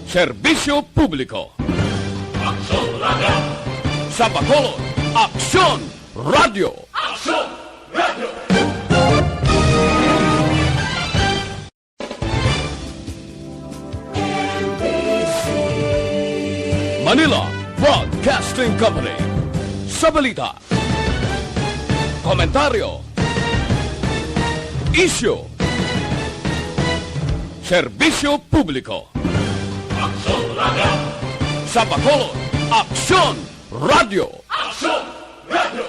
Serbisyo Publiko. Aksyon Radio! Sa Bacolod, Aksyon Radio! Aksyon Radio! Manila Broadcasting Company. Sa balita, komentaryo, isyu, serbisyo publiko. Aksyon Radio! Sa Bacolod, Aksyon Radio! Aksyon Radio!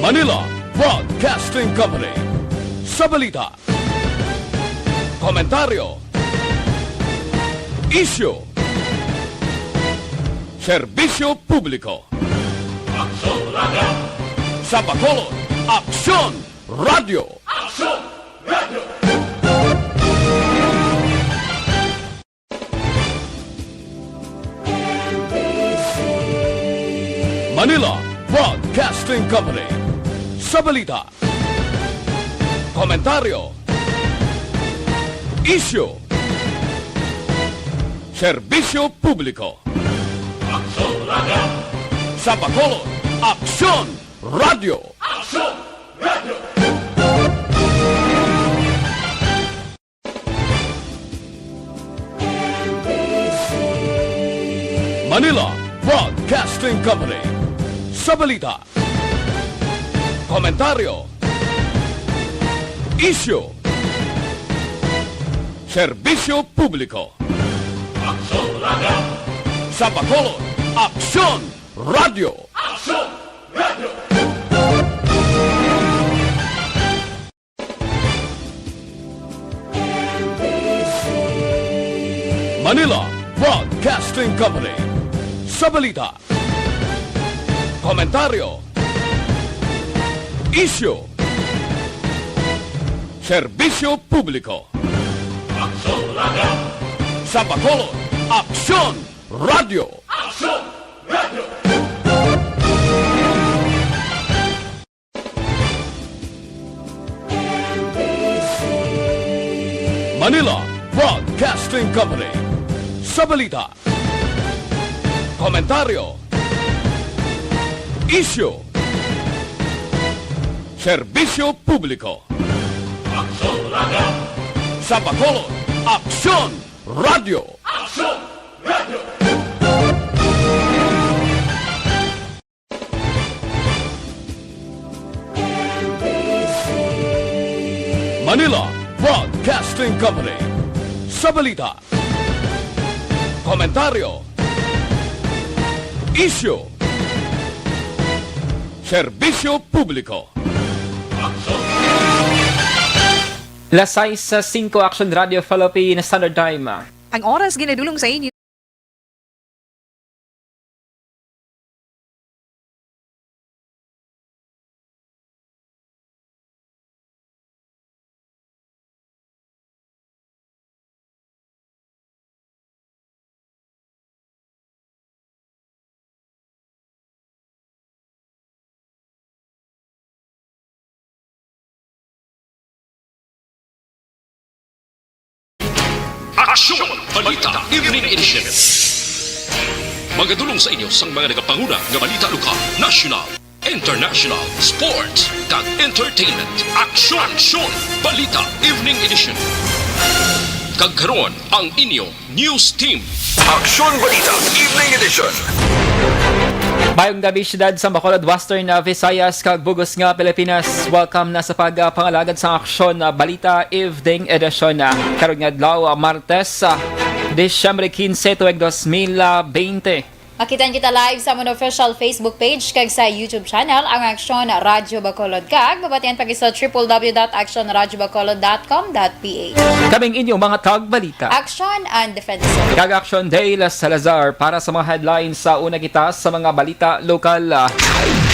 Manila Broadcasting Company. Sa balita, komentaryo, isyu, serbisyo publiko. Aksyon Radio! Sa Bacolod, Aksyon Radio! Aksyon Radio! Manila Broadcasting Company. Sa balita, komentaryo, isyu, serbisyo publiko. Aksyon Radio! Sa Bacolod, Aksyon Radio! Aksyon Radio! Manila Broadcasting Company. Sa balita, komentaryo, isyu, serbisyo publiko. Aksyon Radio! Sa Bacolod, Aksyon Radio! Aksyon Radio! Manila Broadcasting Company. Sa balita, komentaryo, isyu, serbisyo publiko. Aksyon Radio! Sa Bacolod, Aksyon Radio! Aksyon Radio! Manila Broadcasting Company. Sa balita, komentaryo, isyu, serbisyo publiko. Aksyon Radio! Sa Bacolod, Aksyon Radio! Aksyon Radio! Manila Broadcasting Company. Sa balita, komentaryo, isyu, serbisyo publiko. Aksyon! Lasay sa 5 Aksyon Radio Philippine Standard Time. Ang oras ginadulong sa inyo. Aksyon! Balita Evening Edition. Magadulong sa inyo sang mga nagapanguna nga balita lokal, national, international, sports, kag entertainment. Aksyon! Balita Evening Edition. Kagkaroon ang inyo news team. Aksyon Balita Evening Edition. Mayong gabi siyudad sa Bacolod, Western Visayas, kag Bugos nga Pilipinas. Welcome na sa pagpangalagad sa Aksyon Balita Evening Edition. Karon nga adlaw Martes, Disyembre 15 tuig 2020. Makitan kita live sa among official Facebook page kag sa YouTube channel ang Aksyon Radyo Bacolod kag mabatian pag sa www.actionradyobacolod.com.ph. Kaming inyong mga tagbalita. Aksyon AnnDefensor. Kag Aksyon DaleSalazar para sa mga headlines sa una kita sa mga balita lokal.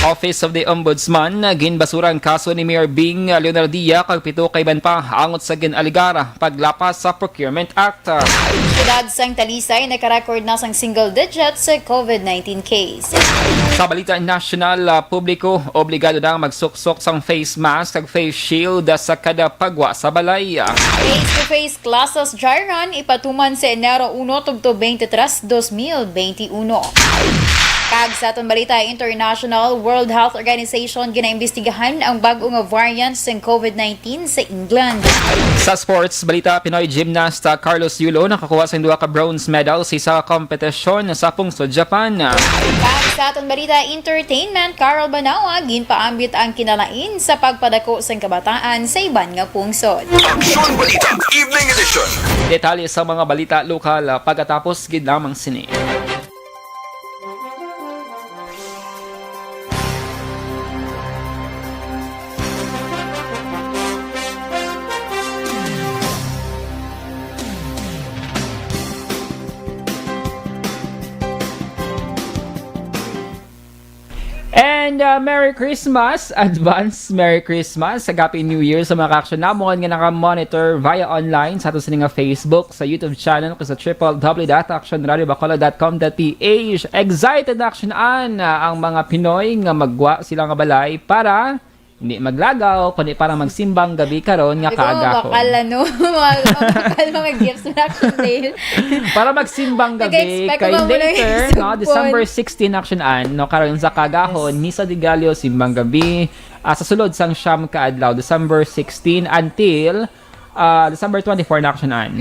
Office of the Ombudsman ginbasura ang kaso ni Mayor Bing Leonardia kag pito kay ban pa angot sa ginaligara paglapas sa Procurement Act. Siyudad sang Talisay nakarecord na sang single digit sa COVID-19 case. Sa balita national, publiko obligado na magsuksok sang face mask kag face shield sa kada pagwa sa balay. Face-to-face classes dry run ipatuman sa Enero 1 tugto 23, 2021. Kag sa atong balita international, World Health Organization ginaimbestigahan ang bagong variant ng COVID-19 sa England. Sa sports balita, Pinoy gymnast Carlos Yulo nakakuha sa 2 ka bronze medal sa isa ka kompetisyon sa Pungsod, Japan. Kag sa atong balita entertainment, Carol Banawa ginpaambit ang kinalain sa pagpadako sa kabataan sa iban nga pungsod. Aksyon Balita Evening Edition. Detalye sa mga balita lokal pagkatapos gid lamang sini. And Merry Christmas! Advance Merry Christmas! Happy New Year sa mga ka-action namon nga naka-monitor via online sa ato sa nga Facebook, sa YouTube channel ko sa www.actionradiobacolod.com.ph. Excited na action-an ang mga Pinoy nga magwa sila nga balay para hindi maglagaw, kundi para magsimbang gabi karon nga kaagahon. Bakal bakal mga gifts na action day. Para magsimbang gabi kay later, no, December 16 action-an, no, karon sa kaagahon, Misa de Gallo, simbang gabi, sa sulod sang siyam ka adlaw, December 16 until December 24 na action-an.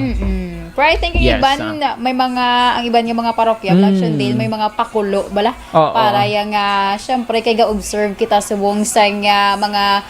Pero I think Yes, iban, may mga, ang iban nga mga parokya, action day, may mga pakulo, bala? Para yung, syempre, kay ga-observe kita sa buong sa mga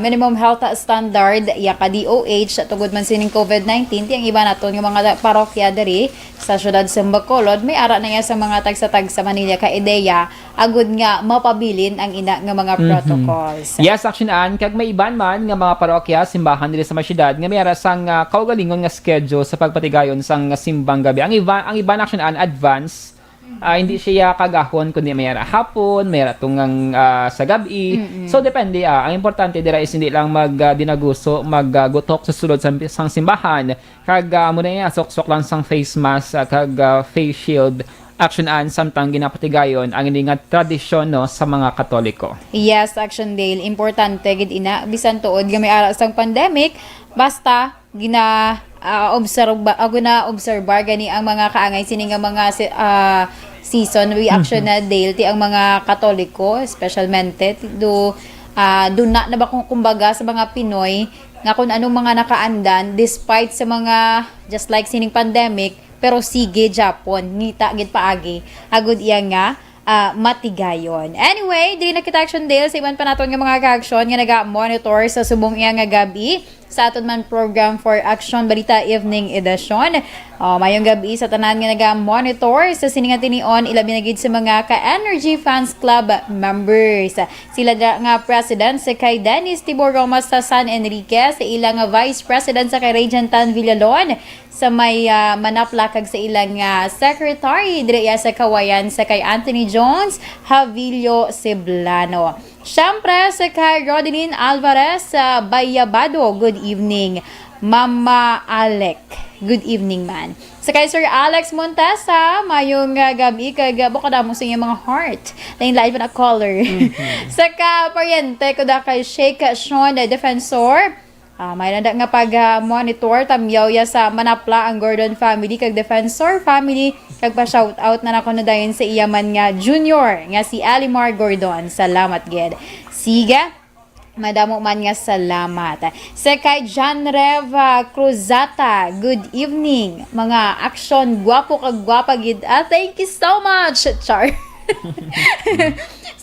minimum health standard ya ka DOH tugod man sining COVID-19 tiyang iba naton yung mga parokya diri sa syudad sa Bacolod may ara na nga sa mga tag sa Manila ka ideya agud nga mapabilin ang ina nga mga protocols. Yes, action-an kag may iban man nga mga parokya simbahan diri sa mga syudad nga may ara sang kaugalingon nga schedule sa pagpatigayon sang simbang gabi. Ang iban action-an advance. Hindi siya kagahon kundi may ara hapon, may ara tungang sa gabi. So depende ang importante dira is hindi lang dinaguso, maggutok sa sulod sang simbahan. Kag muna niya sok lang sang face mask kag face shield action-an samtang ginapatigayon ang nga tradisyon no sa mga Katoliko. Yes, action day importante gid ina bisan tuod nga may ara sang pandemic basta obserbar gani ang mga kaangay sini nga mga season we action na daily ang mga Katoliko especialmente do na ba kumbaga sa mga Pinoy nga kung anong mga nakaandan despite sa mga just like sining pandemic pero sige Japon ngita gid paagi agud iya nga matigayon. Anyway, dili na kita action day sa iban pa naton nga mga ka-action nga naga-monitor sa subong iya nga gabi sa aton man program for Aksyon Balita Evening Edition. Mayong gabi sa tanan nga naga-monitor sa sininga tinion ilabi na gid sa mga ka-Energy Fans Club members. Sila nga president sa kay Dennis Tibor Romas sa San Enrique, sa ilang vice president sa kay Regentan Villalon, sa may manaplakag sa ilang secretary dire sa Kawayan sa kay Anthony Jones Havillo Ceblano. Siyempre sa kay Rodinin Alvarez sa Bayabado, good evening. Mama Alec, good evening man. Sa kay Sir Alex Montesa, mayong gabi kag bukada mo sa inyong mga heart. Lain-lain pa na color. Sa ka paryente ko da kay Sheikh Sean Defensor. May nanda nga pag-monitor tamyaw ya sa manapla ang Gordon family kag Defensor family kag pa shout out na nako na dayon sa iyaman nga junior nga si Alimar Gordon. Salamat gid. Siga madamo man nga salamat. Sa kay John Rev Cruzata, good evening. Mga action gwapo kag gwapa gid. Thank you so much, Char.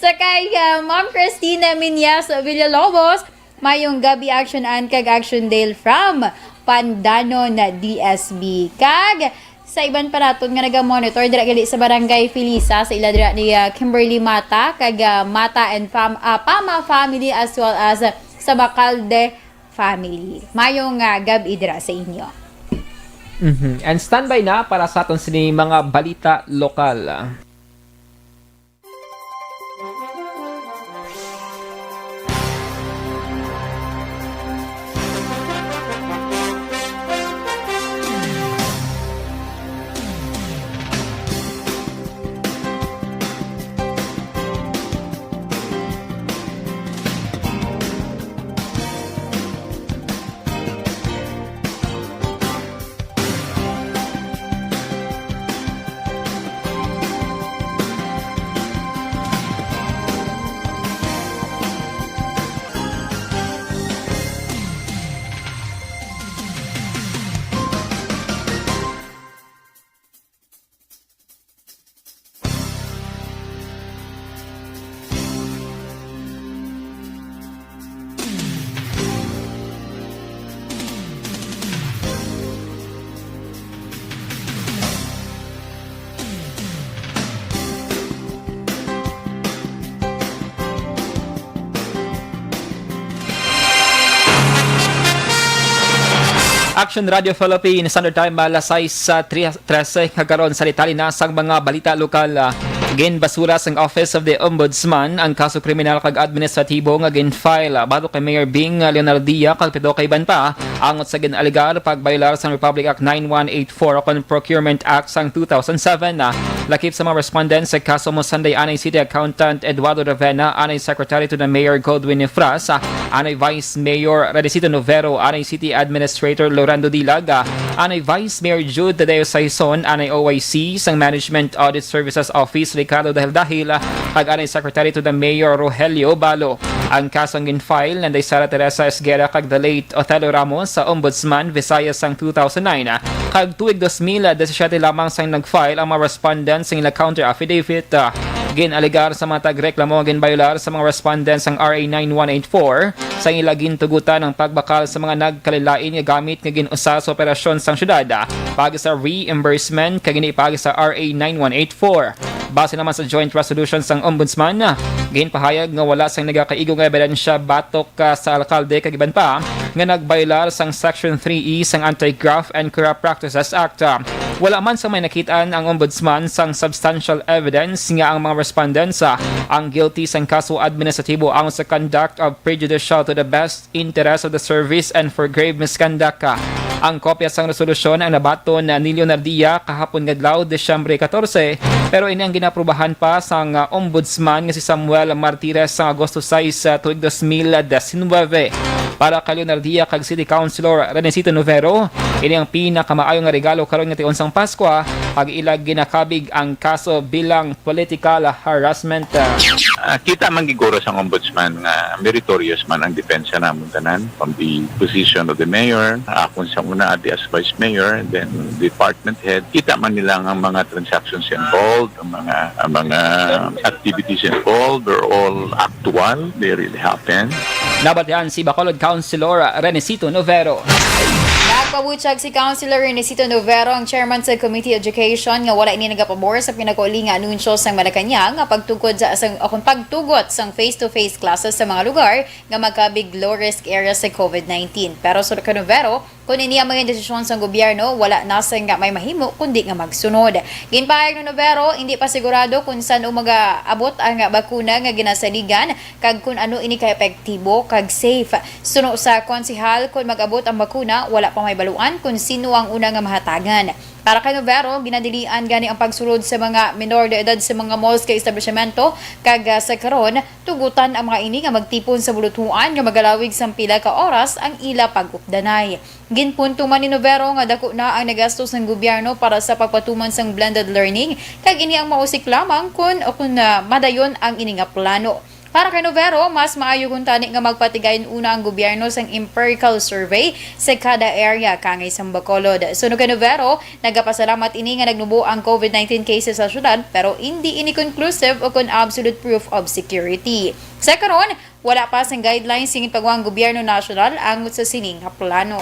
Sa kay Ma'am Christina Minyas Villalobos, mayong gabi action-an kag action dale from Pandanon na DSB. Kag sa iban pa naton nga naga-monitor dira gali sa Barangay Felisa sa ila dira ni Kimberly Mata kag Mata and Pama family as well as sa Bacalde family. Mayong gabi dira sa inyo. And standby na para sa aton sini mga balita lokal. Aksyon Radio Philippines, Standard Time, alas 6:13 kagaron sa detalye na sang mga balita lokal. Ginbasura sang Office of the Ombudsman ang kaso kriminal kag administratibo nga ginfile bago kay Mayor Bing Leonardia kalpido kay ban pa angot sa ginaligar pagbaylar sang Republic Act 9184 o Procurement Act sang 2007. Lakip sa mga respondents sa kaso mo Sunday anay City Accountant Eduardo Ravena, anay Secretary to the Mayor Godwin Efras, anay Vice Mayor Redecito Novero, anay City Administrator Lorando Dilaga, anay Vice Mayor Jude Tadeo Saison, anay OIC sang Management Audit Services Office Ricardo Dahil kag anay Secretary to the Mayor Rogelio Balo. Ang kasong ginfile nanday Sara Teresa Esguera kag the late Othello Ramos sa Ombudsman Visayas sang 2009. Kag tuig 2017 lamang sang nagfile ang mga respondents sa ila counter affidavit. Ginaligar sa mga tagreklamo ginbayular sa mga respondents ang RA 9184 sa ila gintugutan ng pagbakal sa mga nagkalilain nga gamit nga ginusa sa operasyon sang syudad pag sa reimbursement kag ginipag sa RA 9184. Base naman sa joint resolution sang Ombudsman, ginpahayag nga wala sang nagakaigo nga ebidensya batok sa alkalde kag iban pa nga nagbaylar sang Section 3E sang Anti-Graft and Corrupt Practices Act. Wala man sa may nakitaan ang Ombudsman sang substantial evidence nga ang mga respondents ang guilty sang kaso administratibo ang sa conduct of prejudicial to the best interest of the service and for grave misconduct. Ang kopya sang resolusyon ang nabaton ni Leonardia kahapon ngadlaw Desyembre 14 pero ini ang ginaprubahan pa sang Ombudsman nga si Samuel Martires sa Agosto 6 tuig 2019. Para kay Leonardia kag City Councilor Renecito Novero, ini ang pinakamaayong nga regalo karon nga tiunsang Pasko pag ilag ginakabig ang kaso bilang political harassment. Kita man giguro sang Ombudsman nga meritorious man ang depensa namon tanan from the position of the mayor, akon sa una as vice mayor, then department head. Kita man nila ang mga transactions involved, ang mga activities involved are all actual, they really happen. Nabatian si Bacolod Councilor Renecito Novero. Nagpabutsag si Councilor Renecito Novero, ang chairman sa Committee Education, nga wala ini nagapabor sa pinakauli nga anunsyo sang Malacanang nga pagtugot sang face-to-face classes sa mga lugar nga magkabig low-risk area sa COVID-19. Pero sa Novero, kung ini ang mga desisyon sa gobyerno, wala na sa nga may mahimo kundi nga magsunod. Ginpahayag ng Novero, hindi pa sigurado kung saan umaga-abot ang bakuna nga ginasaligan kag kung ano ini ka-epektibo kag safe. Suno sa konsehal, kung mag-abot ang bakuna, wala pa may baluan kung sino ang una nga mahatagan. Para kay Novero, ginadilian gani ang pagsulod sa mga minor de edad sa mga malls kay establishmento kag sa karon tugutan ang mga ini nga magtipon sa bulutuan nga magalawig sang pila ka oras ang ila pag-updanay. Ginpunto man ni Novero nga dako na ang nagastos ng gobyerno para sa pagpatuman sang blended learning kag ini ang mausik lamang kung madayon ang ini nga plano. Para kay Novero, mas maayo kung tani nga magpatigayon una ang gobyerno sang empirical survey sa kada area kangay sang Bacolod. Suno kay Novero, nagapasalamat ini nga nagnubo ang COVID-19 cases sa syudad pero hindi ini conclusive o kun absolute proof of security. Sa karon, wala pa sang guidelines singit pagwang gobyerno nasyonal angot sa sining nga plano.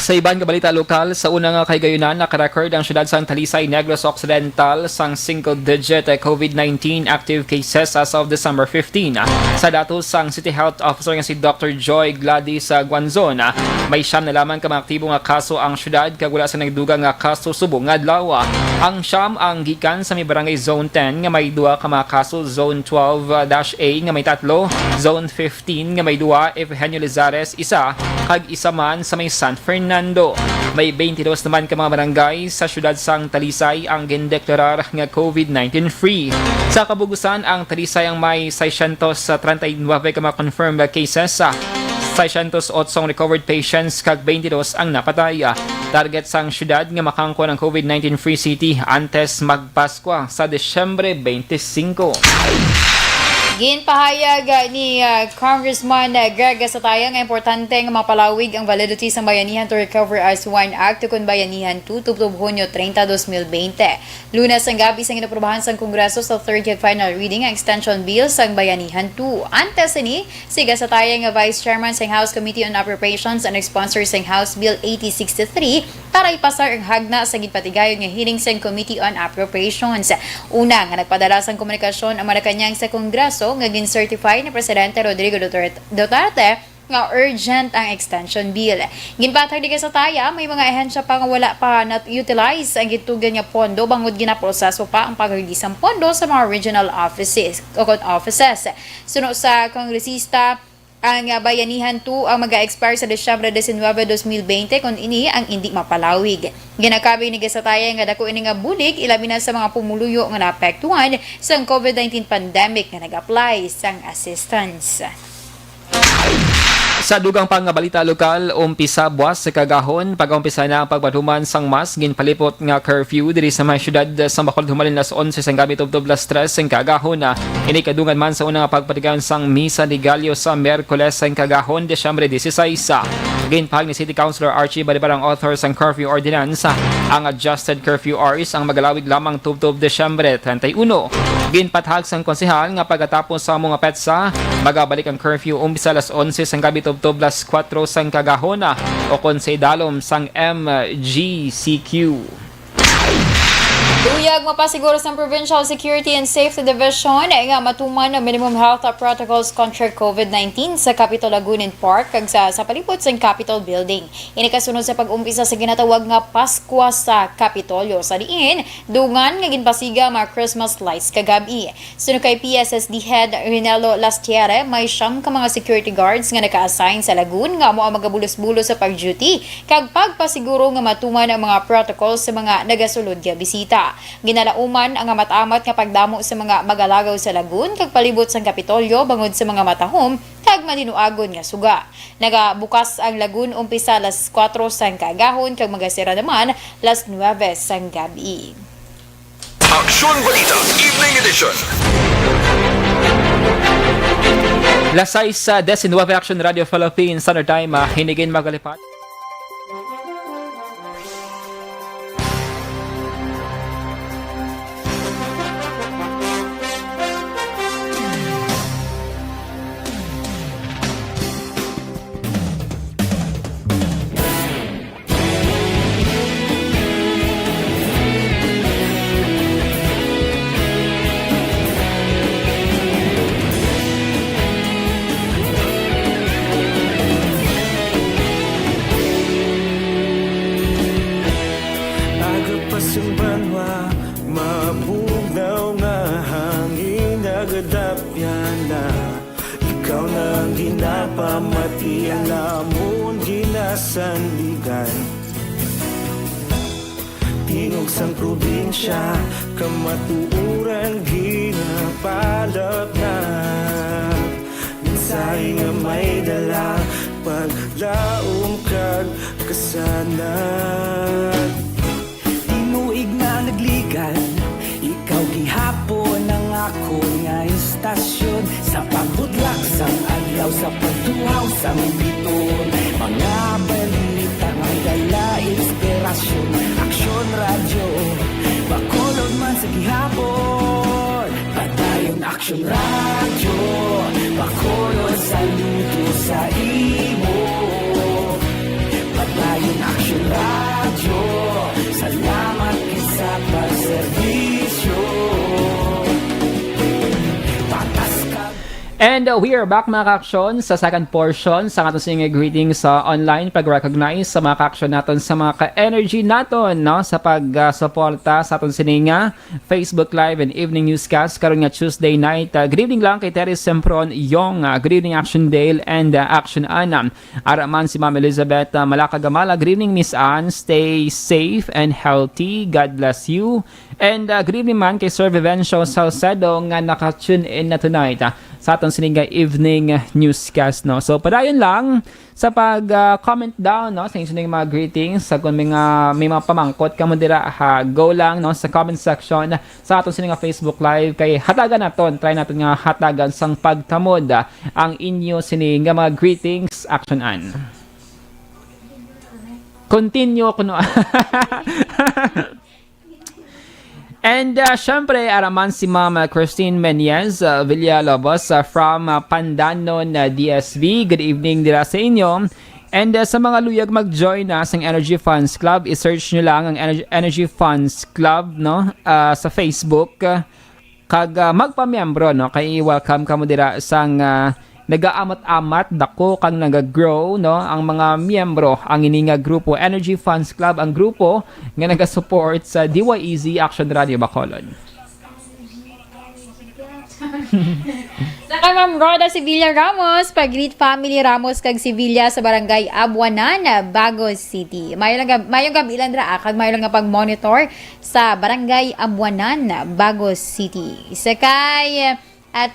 Sa ibang balita lokal, sa unang kaygayunan, nakarecord ang syudad sang Talisay, Negros Occidental sang single-digit COVID-19 active cases as of December 15. Sa datos sang City Health Officer nga si Dr. Joy Gladys Guanzon, may siyam na lamang ka mga aktibo nga kaso ang syudad kag wala sa nagdugang nga kaso subong nga adlaw. Ang siyam ang gikan sa may barangay Zone 10 nga may duwa ka mga kaso, Zone 12-A nga may 3, Zone 15 nga may 2, Eugenio Lizares 1, kag isa man sa may San Fernando. May 22 naman ka mga barangay sa syudad sang Talisay ang gindeklarar nga COVID-19 free. Sa kabugusan, ang Talisay ang may 639 ka mga confirmed cases, 608 recovered patients kag 22 ang napatay. Target sang syudad nga makangko ng COVID-19 free city antes magpaskwa sa Desyembre 25. Ginpahayag ni Congressman Greg Sataya nga importante nga mapalawig ang validity sa Bayanihan to Recover as One Act kung Bayanihan 2 tubtob Hunyo 30, 2020. Lunes ang gabi sang inaprobahan sang Kongreso sa third and final reading ang extension bill sang Bayanihan 2. Antes ni si Sataya nga Vice Chairman sang House Committee on Appropriations and sponsor sang House Bill 8063 para ipasar ang hagna sa gipatigayon nga hearing sang Committee on Appropriations. Una nga nagpadala sang komunikasyon ang Malacanang sa Kongreso nga gin-certify ni Presidente Rodrigo Duterte nga urgent ang extension bill. Ginpatag di sa taya, may mga ehensya pa nga wala pa na-utilize ang gitugan nga pondo bangod ginaproseso pa ang pag-release ng pondo sa mga regional offices. Suno sa kongresista, ang bayanihan 2 ang mag-expire sa Disyembre 19, 2020 kung ini ang hindi mapalawig. Ginakabi ni Gasataya nga dako ini nga bulig ilabi na sa mga pumuluyo nga naapektuhan sa COVID-19 pandemic nga nag-apply sang assistance. Sa dugang pang balita lokal, umpisa buwas sa kagahon, pag-umpisa na ang pagpatuman sang mas, ginpalipot nga curfew diri sa mga syudad sa Bacolod humalin las 11 sang gabi tubtob las 3 sang kagahon na inikadungan man sa unang pagpatigan sang misa ni Galio sa Miyerkules sang kagahon, Desyembre 16. Ginpahag ni City Councilor Archie Balibarang author sang curfew ordinance, ang adjusted curfew hours ang magalawig lamang tubtob Desyembre 31. Ginpatahag sang konsehal nga pagkatapos sa mga petsa, magabalik ang curfew umpisa las 11 sang gabi tubtob las 4 sang kagahon o konsehdalom sang MGCQ. Duyag mapasiguro sa Provincial Security and Safety Division nga matuman ang minimum health protocols kontra COVID-19 sa Capitol Lagunin Park kag sa palibot sa Capitol Building. Ini kasunod sa pag-umpisa sa ginatawag nga Paskwa sa Kapitolyo. Sa diin, dungan nga ginpasiga mga Christmas lights kagabi. Sunod kay PSSD Head Rinelo Lastiere, may siyam ka mga security guards nga naka-assign sa Lagun nga mo ang magabulos-bulos sa pag-duty kag pagpasiguro nga matuman ang mga protocols sa mga nagasulod nga bisita. Ginalauman ang amat-amat nga pagdamo sa mga magalagaw sa Lagun kag palibot sa Kapitolyo bangod sa mga matahom kag maninuagon nga suga. Nagabukas ang Lagun umpisa las 4 sang kagahon kag magasira naman las 9 sang gabi. Aksyon Balita, Evening Edition. Lasay sa 19 Action Radio Philippines Standard Time, hinigin magalipat. Sandigan tingog sang probinsya kamatuuran ginapalap na minsay nga may dala paglaom kag kasanan tinuig na nagligan ikaw gihapon ang ako nga istasyon sa pagbudlak sang adlaw sa pagtuhaw sang biton mga balita may dala inspirasyon Aksyon Radio Bacolod man sa gihapon padayon Aksyon Radio Bacolod sa luto sa imo padayon Aksyon Radio salamat sa pagserbisyo. And we are back mga ka-aksyon sa second portion sa atong singing greetings sa online pag-recognize sa mga ka-aksyon natin sa mga ka-energy natin no? Sa pag-suporta sa atong sininga Facebook Live and Evening Newscast karon nga Tuesday night. Good evening lang kay Terry Sempron Yong, good evening Action Dale and Action Anna. Araman si Ma'am Elizabeth Malakagamala, good evening Miss Ann, stay safe and healthy, God bless you. And good evening man kay Sir Vivencio Salcedo nga naka-tune in na tonight sa atong sininga evening newscast no. So padayon lang sa pag-comment down no sa inyong mga greetings sa kung may mga pamangkot kamo dira go lang no sa comment section sa atong sininga Facebook Live kay hatagan naton try naton nga hatagan sang pagtamod ang inyo sininga mga greetings Action An. Continue kuno. And syempre, araman si Ma'am Christine Menyez Villalobos from Pandanon, DSV. Good evening dira sa inyo. And sa mga luyag mag-join sa Energy Funds Club, i-search nyo lang ang Energy Funds Club no sa Facebook. Kag magpamiyembro no kay welcome kamo dira sang nagaamat-amat dako kang nagagrow no ang mga miyembro ang ini nga grupo Energy Funds Club ang grupo nga naga-support sa DYEZ Aksyon Radio Bacolod. Saka Ma'am Roda Sevilla Ramos, pag-greet family Ramos kag Sevilla sa barangay Abuanan, Bagos City. Mayong gabi lang dra kag mayo lang nga pag-monitor sa barangay Abuanan, Bagos City. Isa kay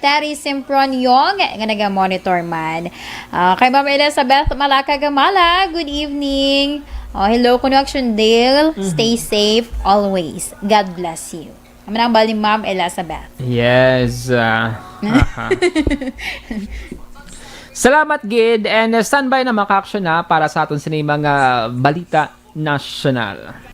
Terry Simpron Yong nga naga-monitor man. Kay Ma'am Elizabeth Malaka Gamala, good evening. Hello, Connection Dale. Stay safe always. God bless you. Ang bali Ma'am Elizabeth. Yes. Salamat gid and standby na maka-aksyon na para sa aton sini mga balita nasyonal.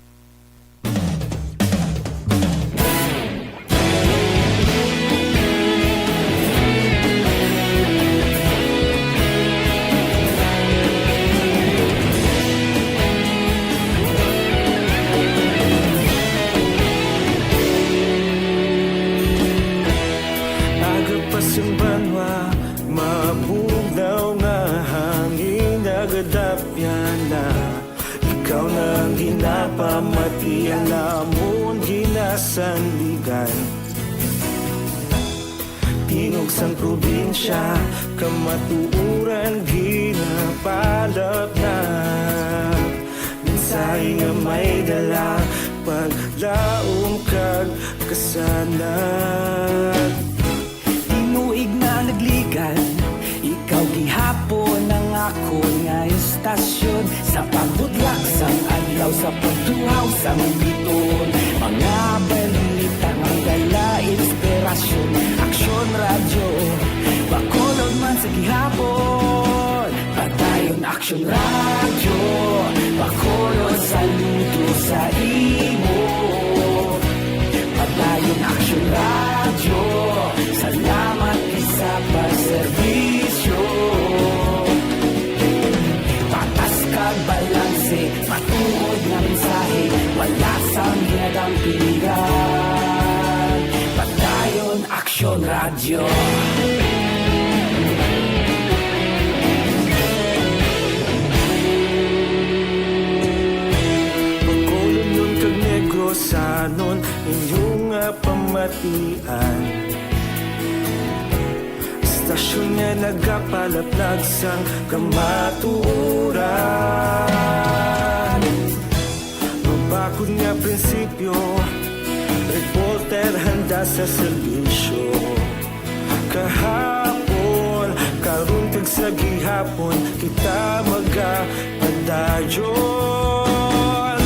Simbanwa, mabugnaw nga hangin nagadapyan na. Ikaw nang ginapamati, alamon ginasandigan. Tinog sang probinsya, kamatuuran ginapalap na. Minsay nga may dala, paglaom kag kasanat. Tinuig na nagligan, ikaw gihapon ang ako nga estasyon. Sa pagbutlak sang adlaw, sa pagtuhaw sang biton. Mga balita, mga dala, inspirasyon. Aksyon radyo, Bacolod man sa gihapon. Patayon Aksyon radyo, Bacolod saludo sa imo. Patayon Aksyon radyo, salamat isa pa serbisyo. Patas kag balanse, matuod na mensahe, wala sang ginadang piligan. Patayon Aksyon radyo. Bacolod nun kag Negrosanon, inyong pamatian. Istasyon nga nagapalaplag sang kamatuuran. Mabakod nga prinsipyo, reporter handa sa serbisyo. Kahapon, karon kag sa gihapon, kita magapadayon.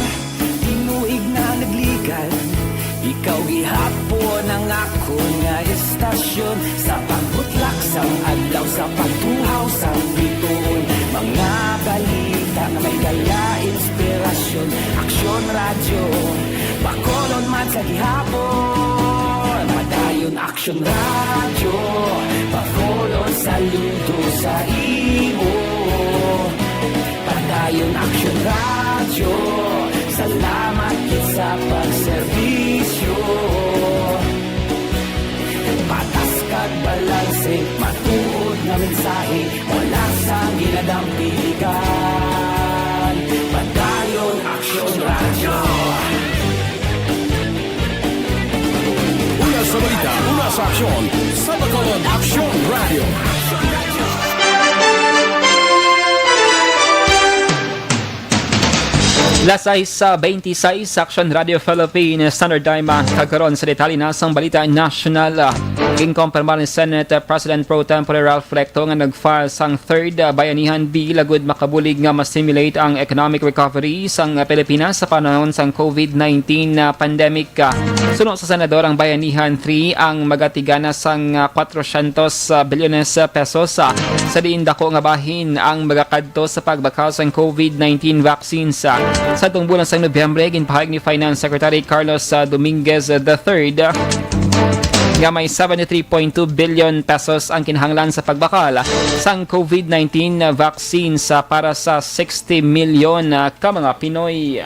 Tinuig na nagligan, ikaw gihapon ang ako nga estasyon. Sa pagbutlak sang adlaw, sa pagtuhaw sang biton. Mga balita na may dala, inspirasyon. Aksyon radyo, Bacolod man sa gihapon. Padayon Aksyon radyo, Bacolod saludo sa imo. Padayon Aksyon radyo, salamat sa pagserbisyo. Patas kag balanse, matuod na mensahe, wala sang ginadang piligan. Padayon Aksyon radyo. Una sa balita, una sa aksyon, sa Bacolod Aksyon Radio. Lasay sa 26 Aksyon Radio Philippines Standard Time kagkaroon sa detalye na sang balita nasyonal. King kumpirmar ni Senate President Pro Tempore Ralph Recto nga nag-file sang third bayanihan bill agud makabulig nga ma-stimulate ang economic recovery sang Pilipinas sa panahon sang COVID-19 pandemic. Suno sa senador ang bayanihan 3 ang magatigana sang 400 bilyones pesos sa diin dako nga bahin ang magakadto sa pagbakaw sang COVID-19 vaccines. Sa itong bulan sa Nobyembre, ginpahayag ni Finance Secretary Carlos Dominguez III nga may 73.2 billion pesos ang kinahanglan sa pagbakal sang COVID-19 vaccines para sa 60 milyon ka mga Pinoy.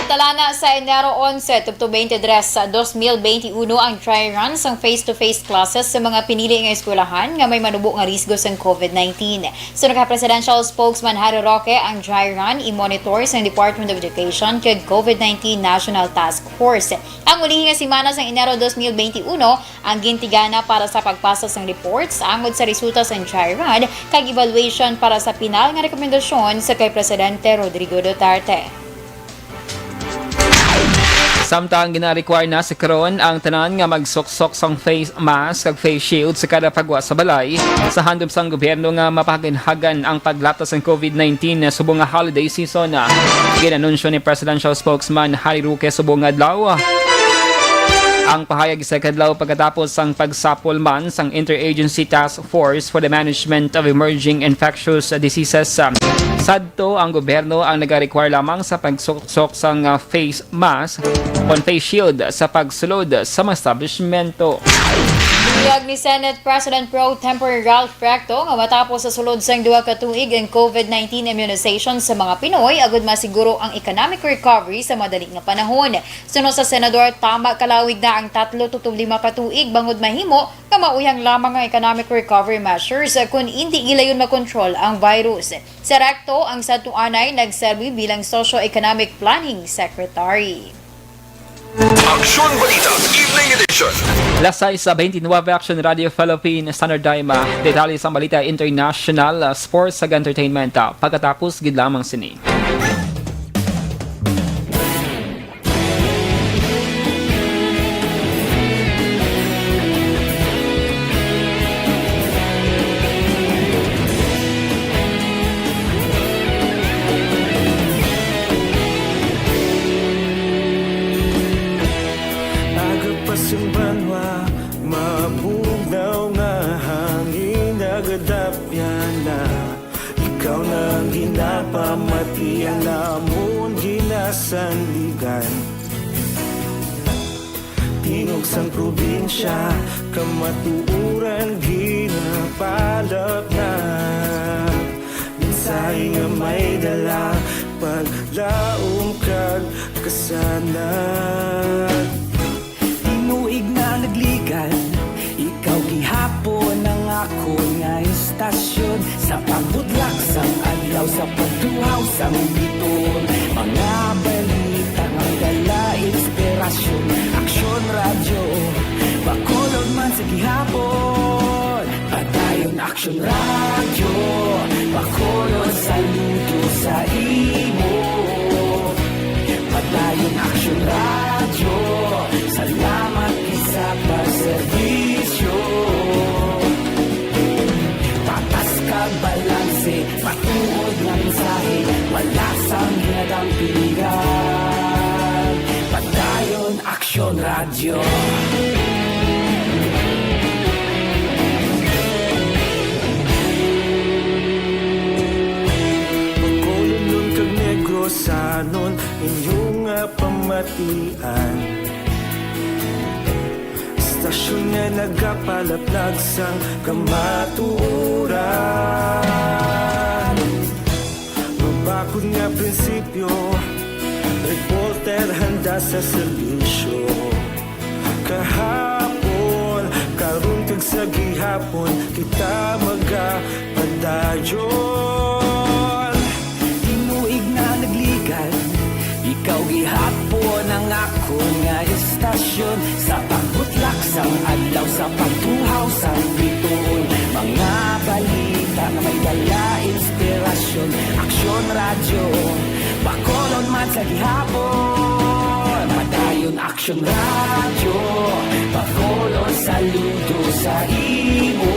Gintalana sa Enero 11 to 23 sa 2021 ang dry runs ang face-to-face classes sa mga pinili nga eskwelahan nga may manubo nga risgo sa COVID-19. So naka-presidential spokesman Harry Roque ang dry run i-monitor sa Department of Education kag COVID-19 National Task Force. Ang ulihi nga simana sa Enero 2021 ang gintigana para sa pagpasa ng reports angod sa resulta sa dry run kag evaluation para sa pinal nga rekomendasyon sa kay Presidente Rodrigo Duterte. Samtang gina-require na sa karon ang tanan nga magsuksok sang face mask kag face shield sa kada pagwa sa balay sa handom sang gobyerno nga mapaginhagan ang paglatas ng COVID-19 subong nga holiday season. Ginanunsyo ni Presidential Spokesman Harry Roque subong adlaw ang pahayag sa kadlaw pagkatapos ang pagsapol man sang Interagency Task Force for the Management of Emerging Infectious Diseases. Sadto ang gobyerno ang nag-require lamang sa pagsuksok sang face mask o face shield sa pagsulod sa mga establishmento. Biyag ni Senate President Pro Tempore Ralph Recto nga matapos sa sulod sang 2 ka tuig ang COVID-19 immunization sa mga Pinoy agud masiguro ang economic recovery sa madali nga panahon. Suno sa Senador, tama kalawig na ang 3 to 5 ka tuig bangod mahimo nga mauyang lamang ang economic recovery measures kung hindi gilayon makontrol ang virus. Sa Recto, ang satuanay nagserbi bilang Socio-Economic Planning Secretary. Aksyon Balita, Evening Edition. Lasay sa 29 Aksyon Radio Philippine Standard Time, detalye sa Balita International, Sports ag Entertainment. Pagkatapos, gid lamang sini. Simbanwa, mabugnaw nga hangin nagadapyan na ikaw nang ginapamatian namon ginasanligan. Tingog sang probinsya, kamatuuran ginapalap na minsay nga may dala paglaom kag kasanan. Tinuig na nagligan, ikaw gihapon ang ako nga istasyon sa pagbudlak sang adlaw sa pagtuhaw sang biton. Mga balita nga dala inspirasyon, Aksyon Radio, bakolod man sa gihapon. Padayon Aksyon Radio, bakolod saludo sa imo. Padayon Aksyon Radio, salamat sa pagserbisyo. Patas kag balanse, patuod nga mensahe, wala sang hinadang piligan. Padayon Aksyon Radio. Pagkolon kag Negrosanon, inyong pamatian. Stasyon nga nagapalaplag sang kamatuuran. Mabakod nga prinsipyo, reporter handa sa serbisyo. Kahapon, karon kag sa gihapon, kita magapadayon. Tinuig na nagligan, ikaw gihapon ang ako nga istasyon sa pagbutlak sang adlaw sa pagtuhaw sang biton. Mga balita na may dala inspirasyon, Aksyon Radio, bakolon man sa gihapon. Padayon Aksyon Radio, bakolon saludo sa imo.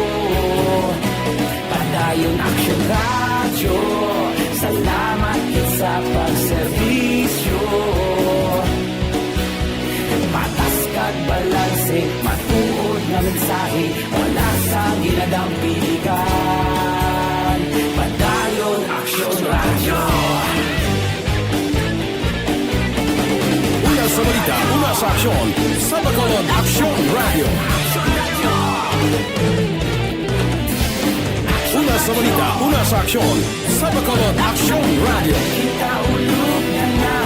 Padayon Aksyon Radio, salamat sa pagserbisyo. Patas kag balanse, matuod na mensahe, wala sa ginadang piligan. Padayon Aksyon Radio. Una sa balita, una sa aksyon, sa Bacolod Aksyon Radio. Una sa balita, una sa aksyon, sa Bacolod Aksyon Radio. Kita ulog na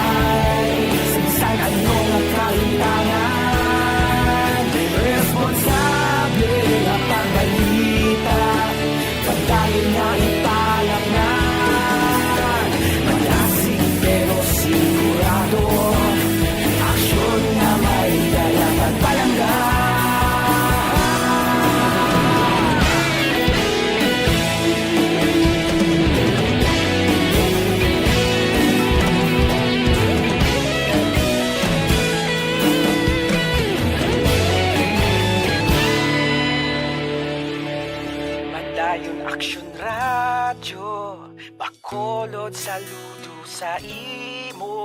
Padayon Aksyon Radyo, bakolod saludo sa imo.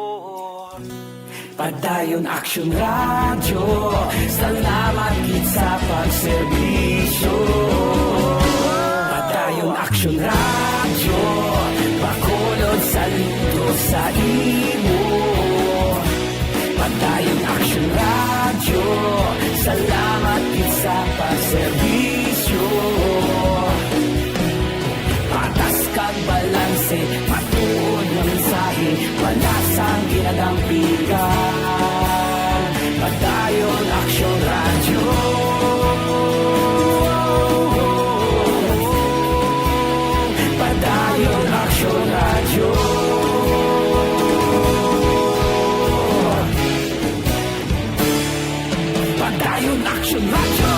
Padayon Aksyon Radyo, salamat gid sa pagserbisyo. Padayon Aksyon Radyo, bakolod saludo sa imo. Padayon Aksyon Radyo, salamat gid sa pagserbisyo. Patas kag balanse, matuod nga mensahe, wala sang ginadampigan. Padayon Aksyon Radyo. Padayon Aksyon Radyo. Padayon Aksyon Radyo.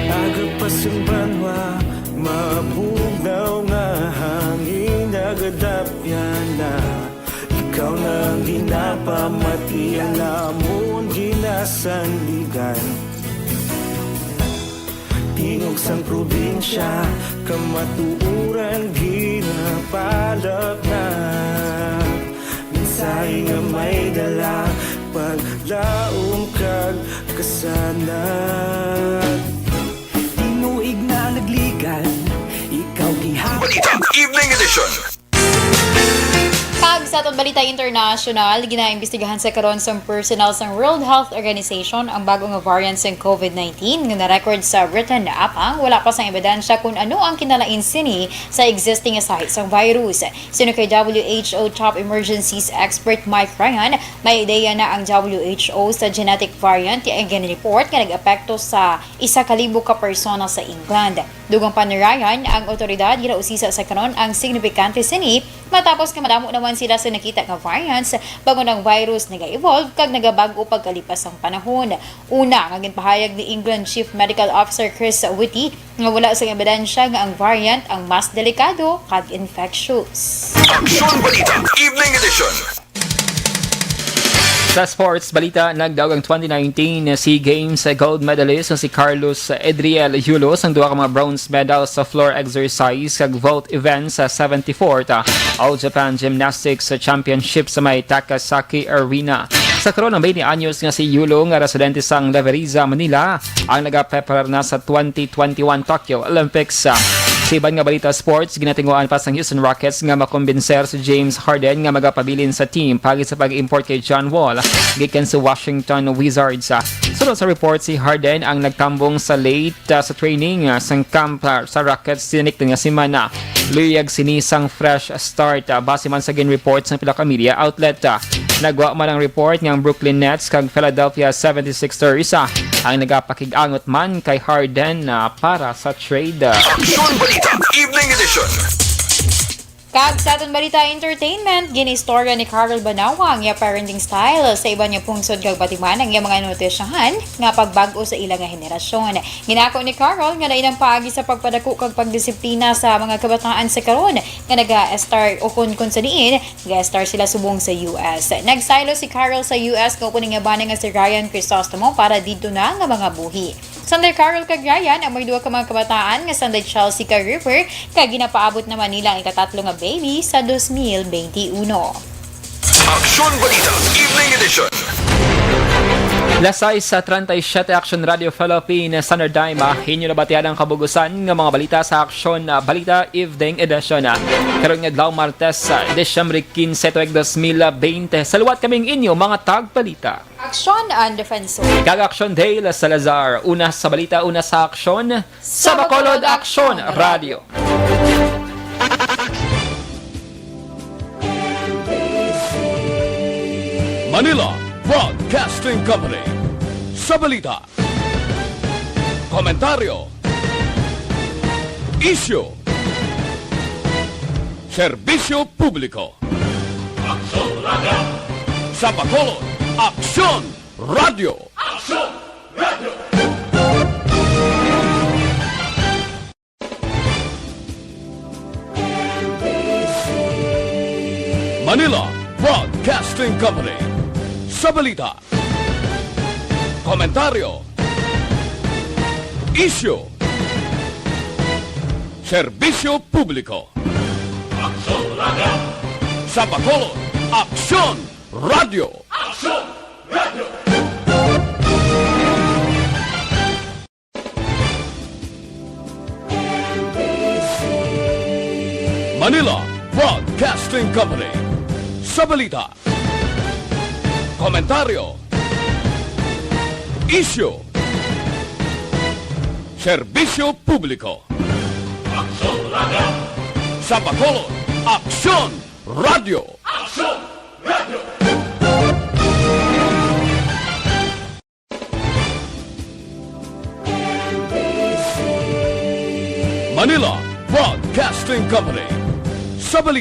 Agapasang banwa, mabugnaw nga hangin nagadapyan na. Ikaw nang ginapamati, alamon ginasanligan. Tingog sang probinsya, kamatuuran ginapalap na. Minsay nga may dala, paglaom kag kasanat. Tinuig na nagligan, ikaw gihapon. Balita Evening Edition. Kag sa atong Balita International, ginaimbestigahan sa karon sa personnel sa World Health Organization ang bagong variant sa COVID-19 nga na-record sa Britain na apang wala pa sang ebidensya kung ano ang kinalain sini sa existing sites ng virus. Sino kay WHO Top Emergencies Expert Mike Ryan, may ideya na ang WHO sa genetic variant ang gin-report nga nag-apekto sa 1,000 ka persona sa England. Dugang pa ni Ryan, ang otoridad ginausisa sa karon ang signifikante sini matapos nga madamo naman sila sa nakita nga variants bago ng virus nag-evolve kag nagabago pagkalipas ang panahon. Una, nga ginpahayag ni England Chief Medical Officer Chris Whitty nga wala sa ebidensya nga ang variant ang mas delikado kag infectious. Aksyon Balita Evening Edition. Sa sports balita, nagdaog ang 2019 SEA Games gold medalist si Carlos Edriel Yulos ang duha ka mga bronze medals sa floor exercise kag vault event sa 74th All Japan Gymnastics Championship sa may Takasaki Arena. Sa karon ng 20 anyos nga si Yulo nga residente sang Laveriza, Manila ang nagaprepare na sa 2021 Tokyo Olympics. Sa iban nga balita sports, ginatinguan pa sang Houston Rockets nga makumbinser si James Harden nga magapabilin sa team pagi sa pag-import kay John Wall gikan sa Washington Wizards. Sunod sa report, si Harden ang nagtambong sa late sa training sang camp sa Rockets sinik nga semana. Luyag sinisang fresh start base man sa gin-reports ng pila ka media outlet. Nagwa man ang report ng Brooklyn Nets kag Philadelphia 76ers ang nagapakig-angot man kay Harden para sa trade. Aksyon Balita Evening Edition. Kag sa aton Balita Entertainment, ginistorya ni Carol Banawa ang iya parenting style sa iba niya pungsod kag batiman ang iya mga notisyahan nga pagbag-o sa ilang nga henerasyon. Ginako ni Carol nga nainang paagi sa pagpadako kag pagdisiplina sa mga kabataan sa karon nga naga-star o kun sa diin, naga-star sila subong sa US. Nagstylo si Carol sa US kung kuning nga bana nga si Ryan Crisostomo para dito na nga mga buhi. Sanday Carol kag Ryan ang may duha ka mga kabataan nga sanday Chelsea kag River kag ginapaabot naman nila ang ikatatlo nga baby sa 2021. Aksyon Balita Evening Edition. Lasay sa 37 Action Radio Philippines Standard Time, hinyo na batihan ang kabugusan ng mga balita sa Aksyon Balita Evening Edition. Karong nga Adlaw Martes, Desyembre 15, 2020. Saluwat kaming inyo mga tagbalita. Aksyon AnnDefensor. Kag Aksyon DaleSalazar. Una sa balita, una sa Aksyon. Sa Bacolod Aksyon Radio. Manila Broadcasting Company. Sa balita, komentaryo, Isyu. Serbisyo Publiko. Aksyon Radio. Sa Bacolod, Aksyon Radio. Aksyon Radio. Manila Broadcasting Company. Sa balita. Komentaryo. Isyu. Serbisyo Publiko. Aksyon Radio. Sa Bacolod, Aksyon Radio. Aksyon Radio. Manila Broadcasting Company. Sa balita. Komentaryo. Isyu. Serbisyo Publiko. Aksyon Radio. Sa Bacolod, Aksyon Radio. Aksyon Radio. Manila Broadcasting Company. Sa balita.